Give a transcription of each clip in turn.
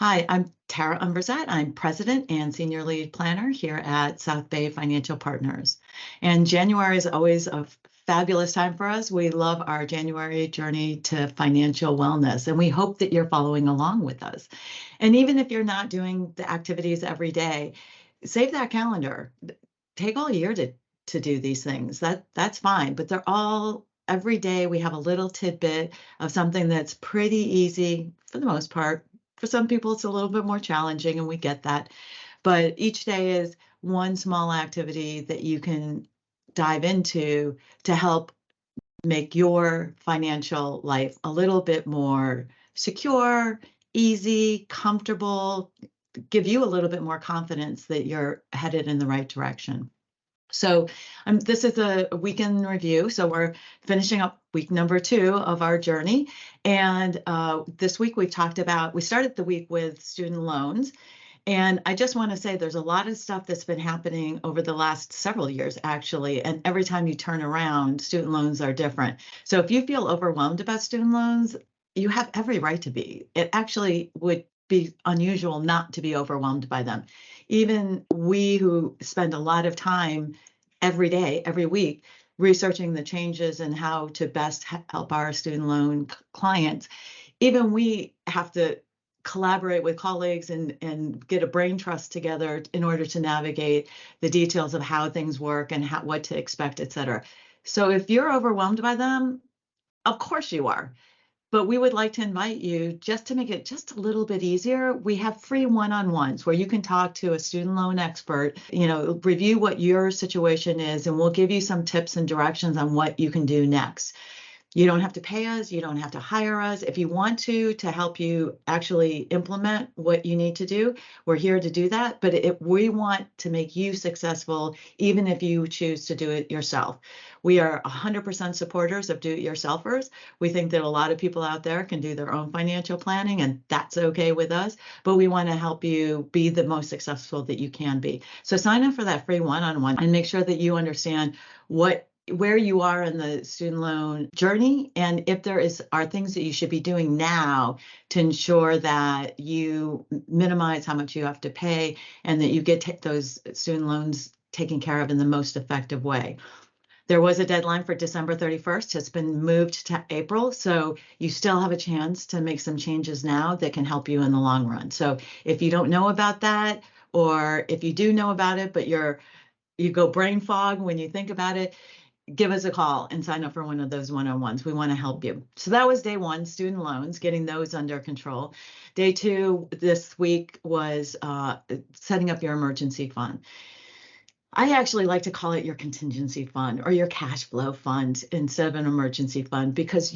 Hi, I'm Tara Umberzat. I'm president and senior lead planner here at South Bay Financial Partners. And January is always a fabulous time for us. We love our January journey to financial wellness, and we hope that you're following along with us. And even if you're not doing the activities every day, save that calendar. Take all year to do these things. That's fine, but they're all every day we have a little tidbit of something that's pretty easy for the most part. For some people, it's a little bit more challenging, and we get that. But each day is one small activity that you can dive into to help make your financial life a little bit more secure, easy, comfortable, give you a little bit more confidence that you're headed in the right direction. So this is a weekend review. So we're finishing up week number 2 of our journey. And this week we started the week with student loans. And I just want to say there's a lot of stuff that's been happening over the last several years, actually. And every time you turn around, student loans are different. So if you feel overwhelmed about student loans, you have every right to be. It actually would be unusual not to be overwhelmed by them. Even we who spend a lot of time every day, every week, researching the changes and how to best help our student loan clients, even we have to collaborate with colleagues and get a brain trust together in order to navigate the details of how things work and what to expect, et cetera. So if you're overwhelmed by them, of course you are. But we would like to invite you, just to make it just a little bit easier. We have free one-on-ones where you can talk to a student loan expert, review what your situation is, and we'll give you some tips and directions on what you can do next. You don't have to pay us. You don't have to hire us. If you want to help you actually implement what you need to do, we're here to do that. But we want to make you successful, even if you choose to do it yourself. We are 100% supporters of do-it-yourselfers. We think that a lot of people out there can do their own financial planning, and that's okay with us. But we want to help you be the most successful that you can be. So sign up for that free one-on-one and make sure that you understand where you are in the student loan journey, and if are things that you should be doing now to ensure that you minimize how much you have to pay and that you get those student loans taken care of in the most effective way. There was a deadline for December 31st. It's been moved to April, so you still have a chance to make some changes now that can help you in the long run. So if you don't know about that, or if you do know about it, but you go brain fog when you think about it, give us a call and sign up for one of those one-on-ones. We want to help you. So that was day 1, student loans, getting those under control. Day 2 this week was setting up your emergency fund. I actually like to call it your contingency fund or your cash flow fund instead of an emergency fund, because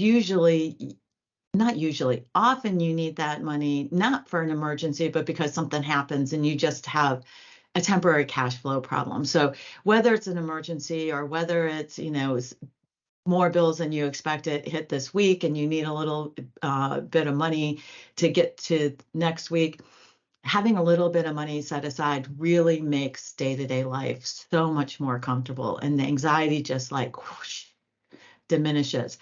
often you need that money, not for an emergency, but because something happens and you just have a temporary cash flow problem. So whether it's an emergency or whether it's, more bills than you expected hit this week and you need a little bit of money to get to next week, having a little bit of money set aside really makes day-to-day life so much more comfortable, and the anxiety just whoosh, diminishes.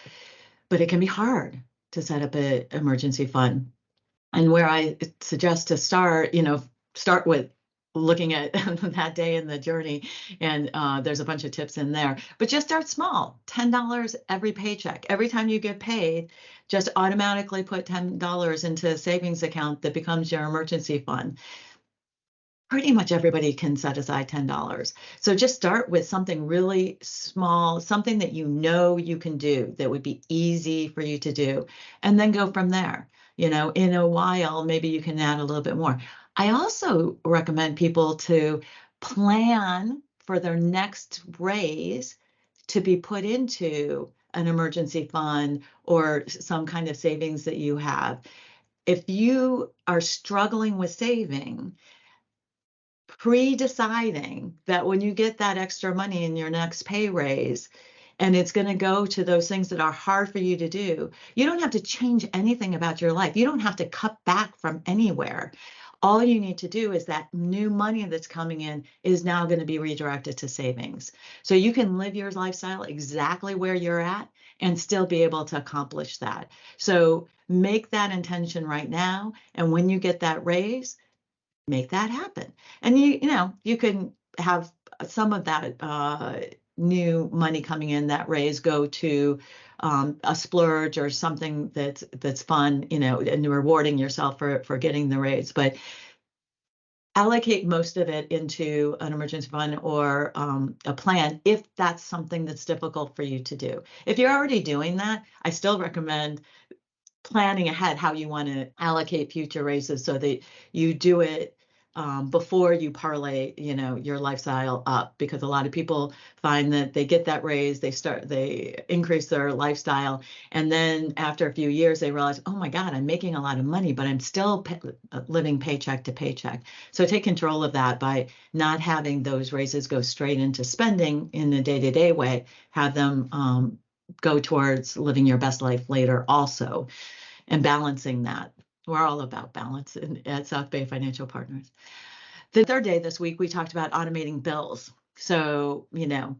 But it can be hard to set up an emergency fund. And where I suggest to start with looking at that day in the journey, and there's a bunch of tips in there. But just start small, $10 every paycheck. Every time you get paid, just automatically put $10 into a savings account that becomes your emergency fund. Pretty much everybody can set aside $10. So just start with something really small, something that you can do that would be easy for you to do, and then go from there. In a while, maybe you can add a little bit more. I also recommend people to plan for their next raise to be put into an emergency fund or some kind of savings that you have. If you are struggling with saving, pre-deciding that when you get that extra money in your next pay raise, and it's going to go to those things that are hard for you to do, you don't have to change anything about your life. You don't have to cut back from anywhere. All you need to do is that new money that's coming in is now going to be redirected to savings. So you can live your lifestyle exactly where you're at and still be able to accomplish that. So make that intention right now. And when you get that raise, make that happen. And you can have some of that new money coming in, that raise, go to a splurge or something that's fun, and rewarding yourself for getting the raise. But allocate most of it into an emergency fund or a plan if that's something that's difficult for you to do. If you're already doing that, I still recommend planning ahead how you want to allocate future raises so that you do it before you parlay, your lifestyle up, because a lot of people find that they get that raise, they increase their lifestyle, and then after a few years they realize, oh my God, I'm making a lot of money, but I'm still living paycheck to paycheck. So take control of that by not having those raises go straight into spending in a day-to-day way. Have them go towards living your best life later also, and balancing that. We're all about balance at South Bay Financial Partners. The third day this week, we talked about automating bills. So,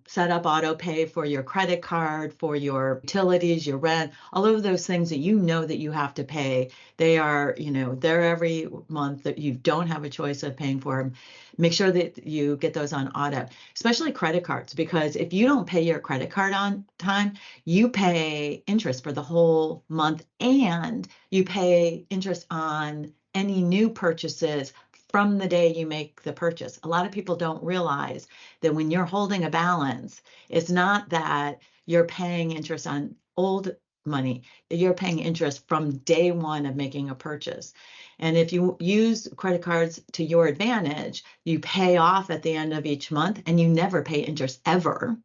set up auto pay for your credit card, for your utilities, your rent, all of those things that that you have to pay. They are, they're every month, that you don't have a choice of paying for them. Make sure that you get those on auto, especially credit cards, because if you don't pay your credit card on time, you pay interest for the whole month, and you pay interest on any new purchases from the day you make the purchase. A lot of people don't realize that when you're holding a balance, it's not that you're paying interest on old money. You're paying interest from day one of making a purchase. And if you use credit cards to your advantage, you pay off at the end of each month and you never pay interest ever.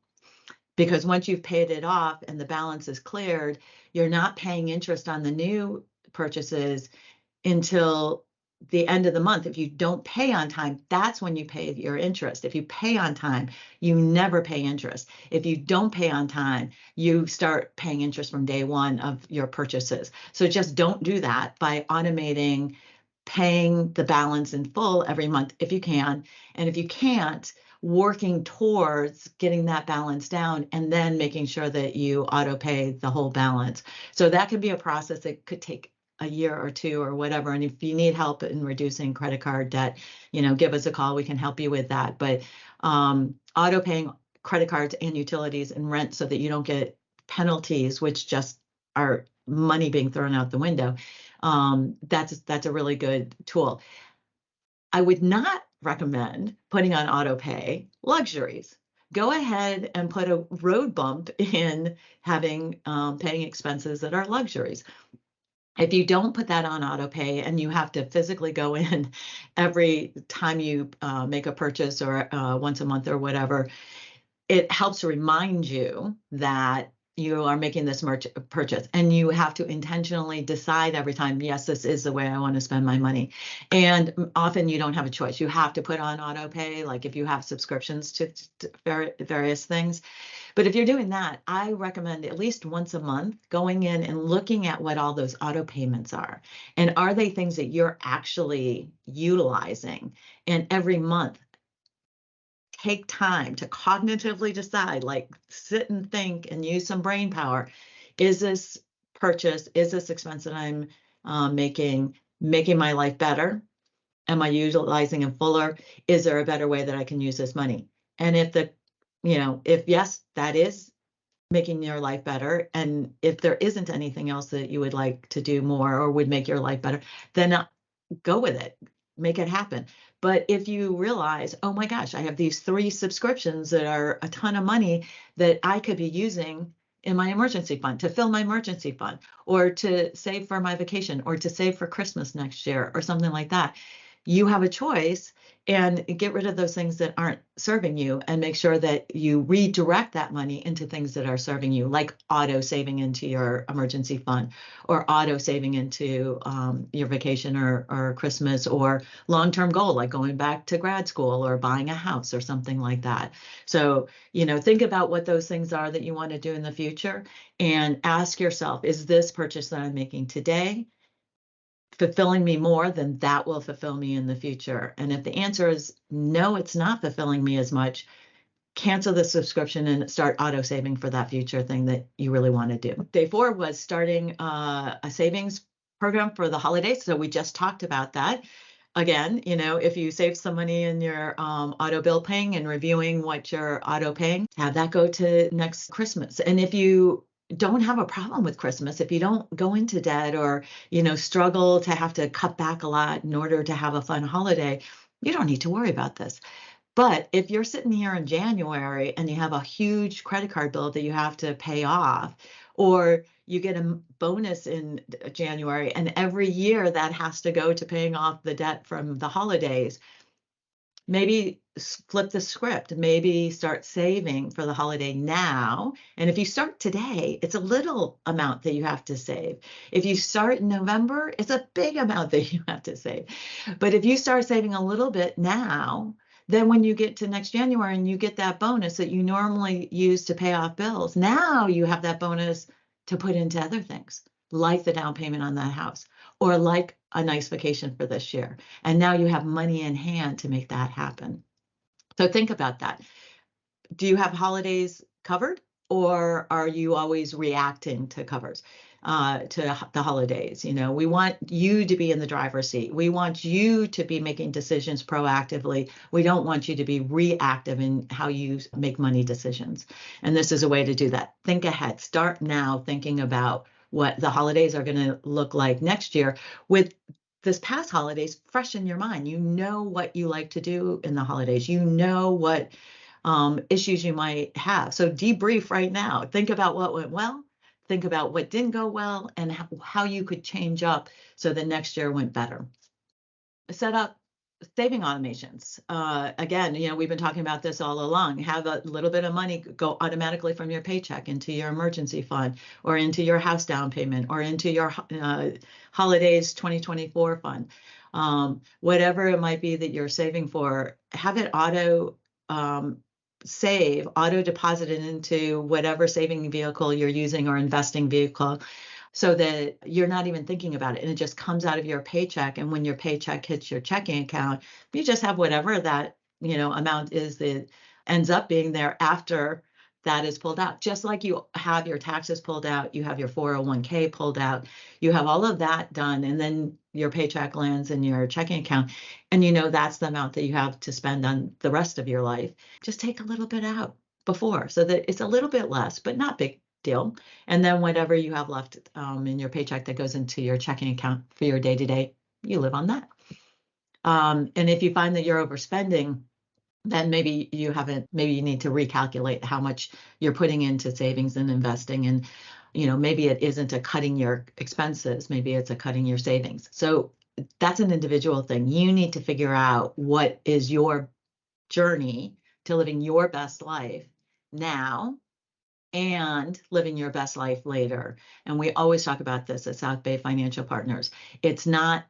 Because once you've paid it off and the balance is cleared, you're not paying interest on the new purchases until the end of the month. If you don't pay on time, that's when you pay your interest. If you pay on time, you never pay interest. If you don't pay on time, you start paying interest from day one of your purchases. So just don't do that by automating paying the balance in full every month if you can. And if you can't, working towards getting that balance down and then making sure that you auto pay the whole balance. So that can be a process that could take a year or two or whatever. And if you need help in reducing credit card debt, give us a call. We can help you with that. But auto paying credit cards and utilities and rent so that you don't get penalties, which just are money being thrown out the window. That's a really good tool. I would not recommend putting on auto pay luxuries. Go ahead and put a road bump in having paying expenses that are luxuries. If you don't put that on auto pay and you have to physically go in every time you make a purchase or once a month or whatever, it helps remind you that you are making this purchase, and you have to intentionally decide every time, yes, this is the way I want to spend my money. And often you don't have a choice. You have to put on auto pay, like if you have subscriptions to various things. But if you're doing that, I recommend at least once a month going in and looking at what all those auto payments are. And are they things that you're actually utilizing? And every month, take time to cognitively decide, like sit and think and use some brain power. Is this purchase, is this expense that I'm making my life better? Am I utilizing it fuller? Is there a better way that I can use this money? And if yes, that is making your life better, and if there isn't anything else that you would like to do more or would make your life better, then go with it, make it happen. But if you realize, oh my gosh, I have these 3 subscriptions that are a ton of money that I could be using in my emergency fund, to fill my emergency fund, or to save for my vacation, or to save for Christmas next year, or something like that, you have a choice, and get rid of those things that aren't serving you and make sure that you redirect that money into things that are serving you, like auto saving into your emergency fund, or auto saving into your vacation or Christmas, or long-term goal, like going back to grad school or buying a house or something like that. So, think about what those things are that you want to do in the future, and ask yourself, is this purchase that I'm making today fulfilling me more, then that will fulfill me in the future. And if the answer is no, it's not fulfilling me as much, cancel the subscription and start auto saving for that future thing that you really want to do. Day 4 was starting a savings program for the holidays. So we just talked about that. Again, if you save some money in your auto bill paying and reviewing what you're auto paying, have that go to next Christmas. And if you don't have a problem with Christmas, if you don't go into debt or, struggle to have to cut back a lot in order to have a fun holiday, you don't need to worry about this. But if you're sitting here in January and you have a huge credit card bill that you have to pay off, or you get a bonus in January and every year that has to go to paying off the debt from the holidays, maybe flip the script, maybe start saving for the holiday now. And if you start today, it's a little amount that you have to save. If you start in November, it's a big amount that you have to save. But if you start saving a little bit now, then when you get to next January and you get that bonus that you normally use to pay off bills, now you have that bonus to put into other things, like the down payment on that house, or like a nice vacation for this year. And now you have money in hand to make that happen. So think about that. Do you have holidays covered, or are you always reacting to covers, to the holidays? We want you to be in the driver's seat. We want you to be making decisions proactively. We don't want you to be reactive in how you make money decisions. And this is a way to do that. Think ahead. Start now thinking about what the holidays are going to look like next year with this past holidays fresh in your mind. You know what you like to do in the holidays. You know what issues you might have. So debrief right now. Think about what went well. Think about what didn't go well and how you could change up so the next year went better. Set up saving automations. Again, we've been talking about this all along. Have a little bit of money go automatically from your paycheck into your emergency fund, or into your house down payment, or into your holidays 2024 fund. Whatever it might be that you're saving for, have it auto deposited into whatever saving vehicle you're using or investing vehicle, so that you're not even thinking about it and it just comes out of your paycheck. And when your paycheck hits your checking account, you just have whatever that amount is that ends up being there after that is pulled out. Just like you have your taxes pulled out, you have your 401k pulled out, you have all of that done, and then your paycheck lands in your checking account, and that's the amount that you have to spend on the rest of your life. Just take a little bit out before, so that it's a little bit less, but not big deal. And then whatever you have left in your paycheck that goes into your checking account for your day-to-day, you live on that. And if you find that you're overspending, then maybe you need to recalculate how much you're putting into savings and investing. And, maybe it isn't a cutting your expenses, maybe it's a cutting your savings. So that's an individual thing. You need to figure out what is your journey to living your best life now and living your best life later. And we always talk about this at South Bay Financial Partners. It's not,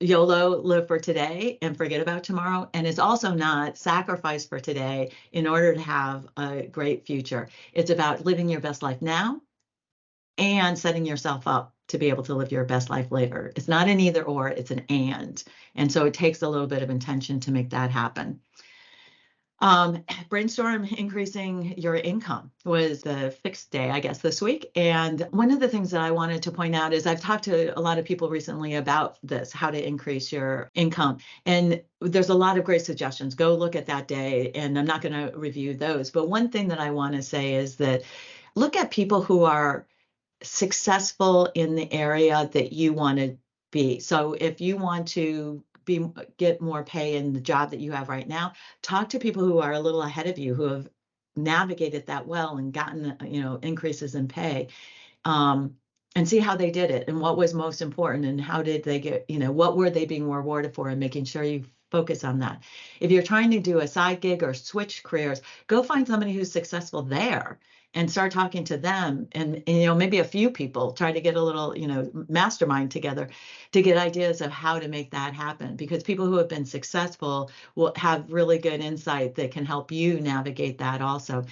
YOLO, live for today and forget about tomorrow. And it's also not sacrifice for today in order to have a great future. It's about living your best life now and setting yourself up to be able to live your best life later. It's not an either or, it's an and. And so it takes a little bit of intention to make that happen. Brainstorm increasing your income was the fixed day, I guess, this week. And one of the things that I wanted to point out is I've talked to a lot of people recently about this, how to increase your income. And there's a lot of great suggestions. Go look at that day, and I'm not going to review those. But one thing that I want to say is that look at people who are successful in the area that you want to be. So if you want to get more pay in the job that you have right now, talk to people who are a little ahead of you, who have navigated that well and gotten increases in pay, and see how they did it and what was most important and how did they get, what were they being rewarded for, and making sure you focus on that. If you're trying to do a side gig or switch careers, go find somebody who's successful there and start talking to them, and maybe a few people, try to get a little mastermind together to get ideas of how to make that happen, because people who have been successful will have really good insight that can help you navigate that also.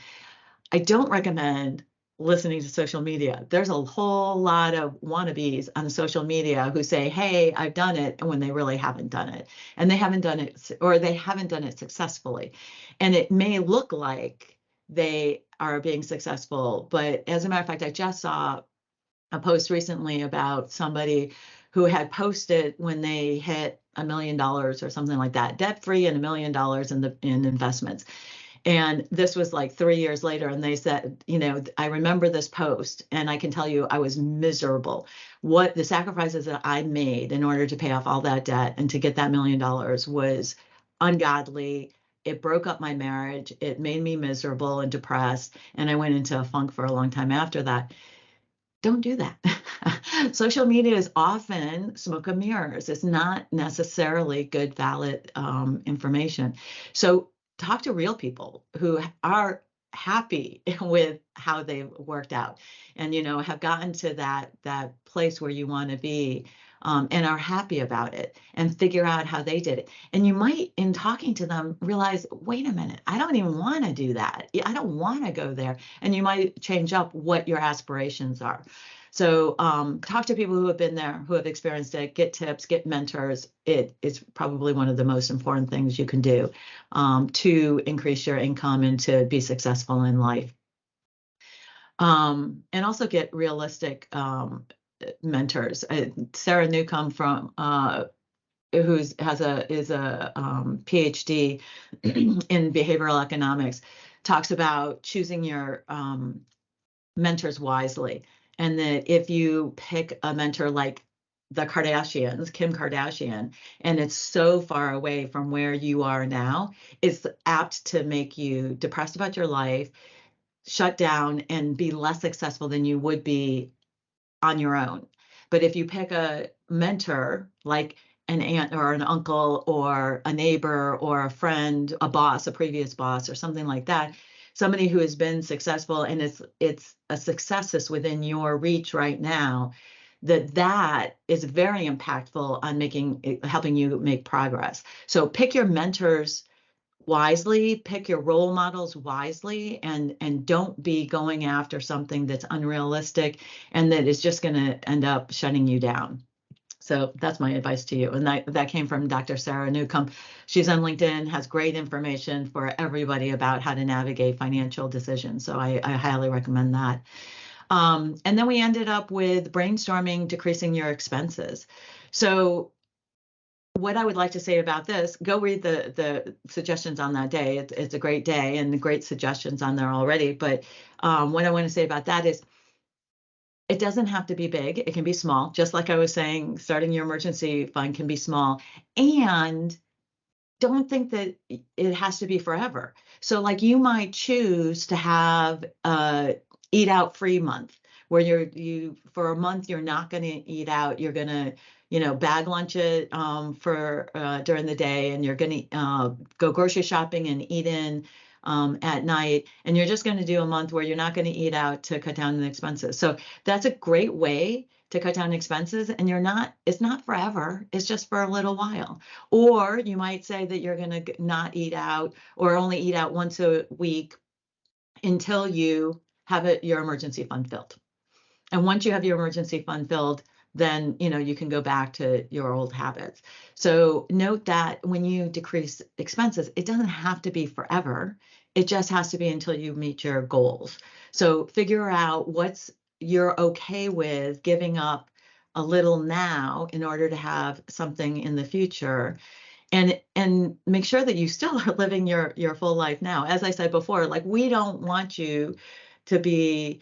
I don't recommend listening to social media. There's a whole lot of wannabes on social media who say, hey, I've done it, and when they really haven't done it. And they haven't done it, or they haven't done it successfully. And it may look like they are being successful, but as a matter of fact, I just saw a post recently about somebody who had posted when they hit $1 million or something like that, debt free and $1 million in investments. And this was like 3 years later. And they said, I remember this post and I can tell you I was miserable. What the sacrifices that I made in order to pay off all that debt and to get that $1 million was ungodly. It broke up my marriage. It made me miserable and depressed. And I went into a funk for a long time after that. Don't do that. Social media is often smoke and mirrors. It's not necessarily good, valid information. So talk to real people who are happy with how they've worked out and have gotten to that place where you want to be, and are happy about it, and figure out how they did it. And you might, in talking to them, realize, wait a minute, I don't even want to do that. I don't want to go there. And you might change up what your aspirations are. So talk to people who have been there, who have experienced it, get tips, get mentors. It is probably one of the most important things you can do to increase your income and to be successful in life. And also get realistic mentors. Sarah Newcomb from is a PhD in behavioral economics, talks about choosing your mentors wisely, and that if you pick a mentor like the Kardashians, Kim Kardashian, and it's so far away from where you are now, it's apt to make you depressed about your life, shut down, and be less successful than you would be on your own. But if you pick a mentor like an aunt or an uncle or a neighbor or a friend, a boss, a previous boss, or something like that, somebody who has been successful and it's a success is within your reach right now, that is very impactful on helping you make progress. So pick your mentors wisely, pick your role models wisely, and don't be going after something that's unrealistic and that is just going to end up shutting you down. So that's my advice to you. And that came from Dr. Sarah Newcomb. She's on LinkedIn, has great information for everybody about how to navigate financial decisions. So I highly recommend that. And then we ended up with brainstorming, decreasing your expenses. So what I would like to say about this, go read the suggestions on that day. It's a great day and the great suggestions on there already. But what I want to say about that is it doesn't have to be big. It can be small. Just like I was saying, starting your emergency fund can be small. And don't think that it has to be forever. So like you might choose to have a eat out free month where you for a month you're not going to eat out. You're going to bag lunch it for during the day, and you're going to go grocery shopping and eat in at night, and you're just going to do a month where you're not going to eat out to cut down the expenses. So that's a great way to cut down expenses, and it's not forever, it's just for a little while. Or you might say that you're going to not eat out or only eat out once a week until you have your emergency fund filled. And once you have your emergency fund filled, then you can go back to your old habits. So note that when you decrease expenses, it doesn't have to be forever. It just has to be until you meet your goals. So figure out what's you're okay with giving up a little now in order to have something in the future, and make sure that you still are living your full life now. As I said before, like we don't want you to be,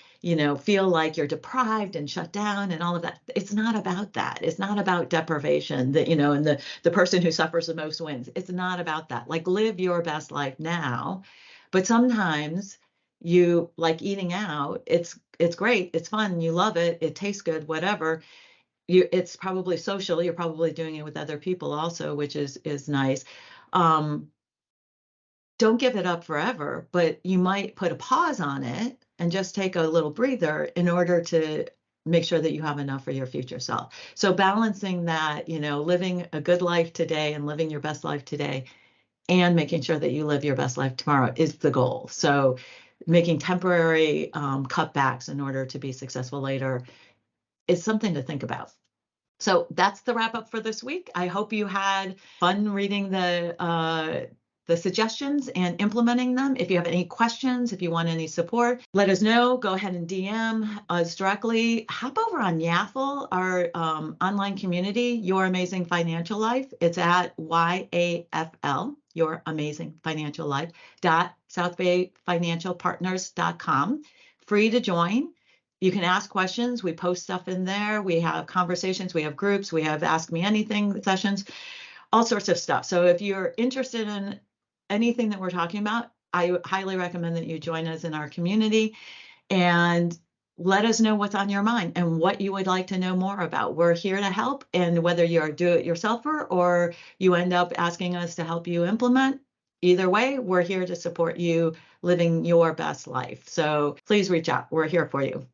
feel like you're deprived and shut down and all of that. It's not about that. It's not about deprivation that, and the person who suffers the most wins. It's not about that. Like live your best life now. But sometimes you like eating out. It's great. It's fun. You love it. It tastes good, whatever. It's probably social. You're probably doing it with other people also, which is nice. Don't give it up forever, but you might put a pause on it and just take a little breather in order to make sure that you have enough for your future self. So balancing that, living a good life today and living your best life today and making sure that you live your best life tomorrow is the goal. So making temporary cutbacks in order to be successful later is something to think about. So that's the wrap up for this week. I hope you had fun reading the suggestions and implementing them. If you have any questions, if you want any support, let us know. Go ahead and DM us directly. Hop over on Yaffle, our online community, Your Amazing Financial Life. It's at YAFL, Your Amazing Financial Life, southbayfinancialpartners.com. Free to join. You can ask questions. We post stuff in there. We have conversations. We have groups. We have Ask Me Anything sessions, all sorts of stuff. So if you're interested in anything that we're talking about, I highly recommend that you join us in our community and let us know what's on your mind and what you would like to know more about. We're here to help. And whether you're a do-it-yourselfer or you end up asking us to help you implement, either way, we're here to support you living your best life. So please reach out. We're here for you.